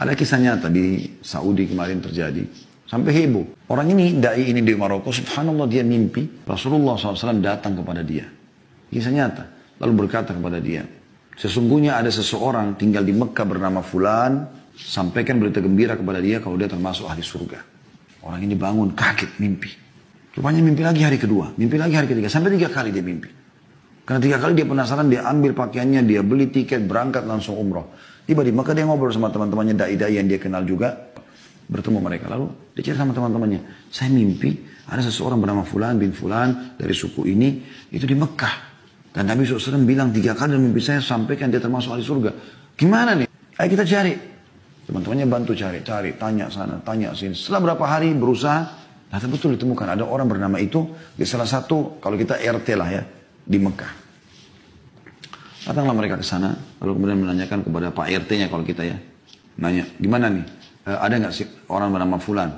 Ada kisah nyata di Saudi kemarin terjadi. Sampai heboh. Orang ini, da'i ini di Maroko, subhanallah dia mimpi. Rasulullah SAW datang kepada dia. Kisah nyata. Lalu berkata kepada dia, sesungguhnya ada seseorang tinggal di Mekah bernama Fulan. Sampaikan berita gembira kepada dia kalau dia termasuk ahli surga. Orang ini bangun kaget mimpi. Rupanya mimpi lagi hari kedua. Mimpi lagi hari ketiga. Sampai 3 kali dia mimpi. Karena 3 kali dia penasaran, dia ambil pakaiannya, dia beli tiket, berangkat langsung umroh. Tiba di Mekah dia ngobrol sama teman-temannya da'i-da'i yang dia kenal juga. Bertemu mereka. Lalu dia cerita sama teman-temannya. Saya mimpi ada seseorang bernama Fulan bin Fulan dari suku ini. Itu di Mekah. Dan Nabi SAW bilang 3 kali dalam mimpi saya sampaikan dia termasuk ahli surga. Gimana nih? Ayo kita cari. Teman-temannya bantu cari. Tanya sana, tanya sini. Setelah berapa hari berusaha. Nah betul ditemukan. Ada orang bernama itu. Di salah satu, kalau kita RT lah ya. Di Mekah. Datanglah mereka ke sana, lalu kemudian menanyakan kepada Pak RT-nya kalau kita ya. Nanya, gimana nih? Ada nggak sih orang bernama Fulan?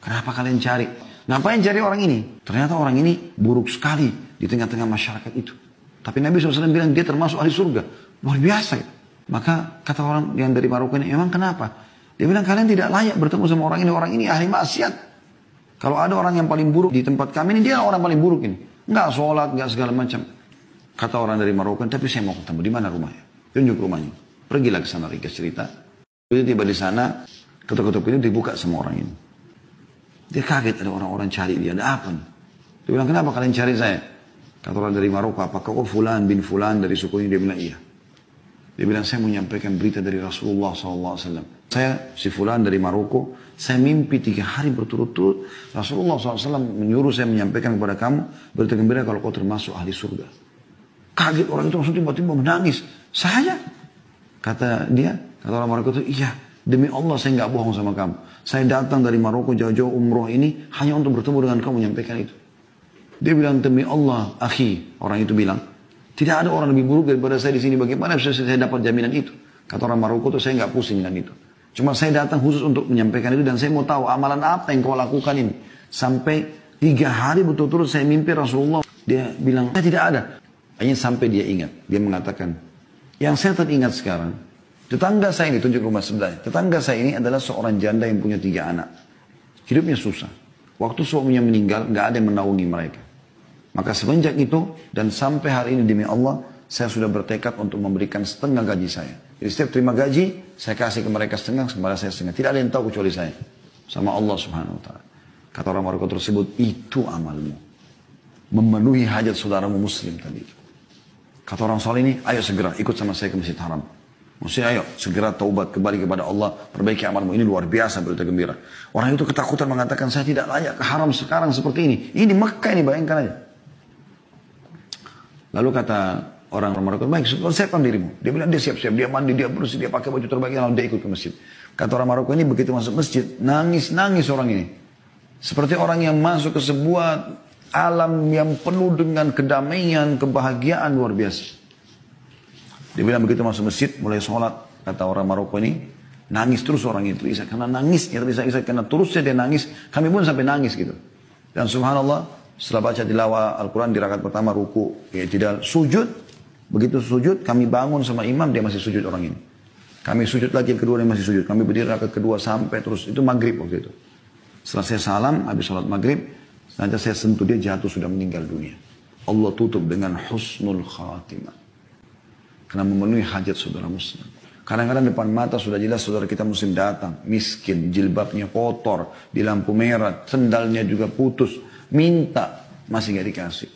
Kenapa kalian cari? Ngapain cari orang ini? Ternyata orang ini buruk sekali di tengah-tengah masyarakat itu. Tapi Nabi SAW bilang dia termasuk ahli surga. Luar biasa ya. Maka kata orang yang dari Maroko ini, emang kenapa? Dia bilang kalian tidak layak bertemu sama orang ini ahli maksiat. Kalau ada orang yang paling buruk di tempat kami ini, dia orang paling buruk ini. Nggak sholat, nggak segala macam. Kata orang dari Maroko, tapi saya mau ketemu. Di mana rumahnya? Tunjuk rumahnya. Pergilah ke sana, ringkas cerita. Tiba di sana, ketuk-ketuk pintu dibuka sama orang ini. Dia kaget ada orang-orang cari dia. Ada apa nih? Dia bilang, kenapa kalian cari saya? Kata orang dari Maroko, apakah kau Fulan bin Fulan dari suku ini? Dia bilang, iya. Dia bilang, saya mau menyampaikan berita dari Rasulullah SAW. Saya si Fulan dari Maroko. Saya mimpi 3 hari berturut-turut. Rasulullah SAW menyuruh saya menyampaikan kepada kamu berita gembira kalau kau termasuk ahli surga. Kaget orang itu langsung tiba-tiba menangis. Saya? Kata orang Maroko itu, iya. Demi Allah saya nggak bohong sama kamu. Saya datang dari Maroko jauh-jauh umroh ini hanya untuk bertemu dengan kamu menyampaikan itu. Dia bilang, demi Allah, akhi. Orang itu bilang, tidak ada orang lebih buruk daripada saya di sini. Bagaimana bisa saya dapat jaminan itu? Kata orang Maroko itu, saya nggak pusing dengan itu. Cuma saya datang khusus untuk menyampaikan itu dan saya mau tahu amalan apa yang kau lakukan ini. Sampai 3 hari betul-betul saya mimpi Rasulullah. Dia bilang, saya tidak ada. Hanya sampai dia ingat. Dia mengatakan, yang saya teringat sekarang, tetangga saya ini, tunjuk rumah sebelahnya. Tetangga saya ini adalah seorang janda yang punya 3 anak. Hidupnya susah. Waktu suaminya meninggal, nggak ada yang menaungi mereka. Maka semenjak itu, dan sampai hari ini demi Allah, saya sudah bertekad untuk memberikan setengah gaji saya. Jadi setiap terima gaji, saya kasih ke mereka setengah, kepada saya setengah. Tidak ada yang tahu kecuali saya. Sama Allah Subhanahu Wa Taala. Kata orang Maroko tersebut, itu amalmu. Memenuhi hajat saudaramu muslim tadi. Kata orang soleh ini, ayo segera ikut sama saya ke Masjid Haram. Maksudnya ayo segera taubat kembali kepada Allah, perbaiki amalmu. Ini luar biasa berita gembira. Orang itu ketakutan mengatakan, saya tidak layak ke haram sekarang seperti ini. Ini Mekah ini, bayangkan aja. Lalu kata orang Maroko, baik, siapkan dirimu. Dia bilang dia siap-siap, dia mandi, dia bersih, dia pakai baju terbaik, lalu dia ikut ke masjid. Kata orang Maroko ini begitu masuk masjid, nangis orang ini. Seperti orang yang masuk ke sebuah alam yang penuh dengan kedamaian, kebahagiaan luar biasa. Dia bilang begitu masuk masjid, mulai sholat. Kata orang Maroko ini, nangis terus orang itu. Karena nangisnya, karena terusnya dia nangis. Kami pun sampai nangis gitu. Dan subhanallah, setelah baca tilawah Al-Quran di rakaat pertama ruku, tidak sujud. Begitu sujud, kami bangun sama imam, dia masih sujud orang ini. Kami sujud lagi yang kedua, dia masih sujud. Kami berdiri rakaat kedua sampai terus. Itu maghrib waktu itu. Setelah saya salam, habis sholat maghrib, nanti saya sentuh dia jatuh sudah meninggal dunia. Allah tutup dengan husnul khatimah. Karena memenuhi hajat saudara muslim. Kadang-kadang depan mata sudah jelas saudara kita muslim datang. Miskin, jilbabnya kotor, di lampu merah, sendalnya juga putus. Minta, masih gak dikasih.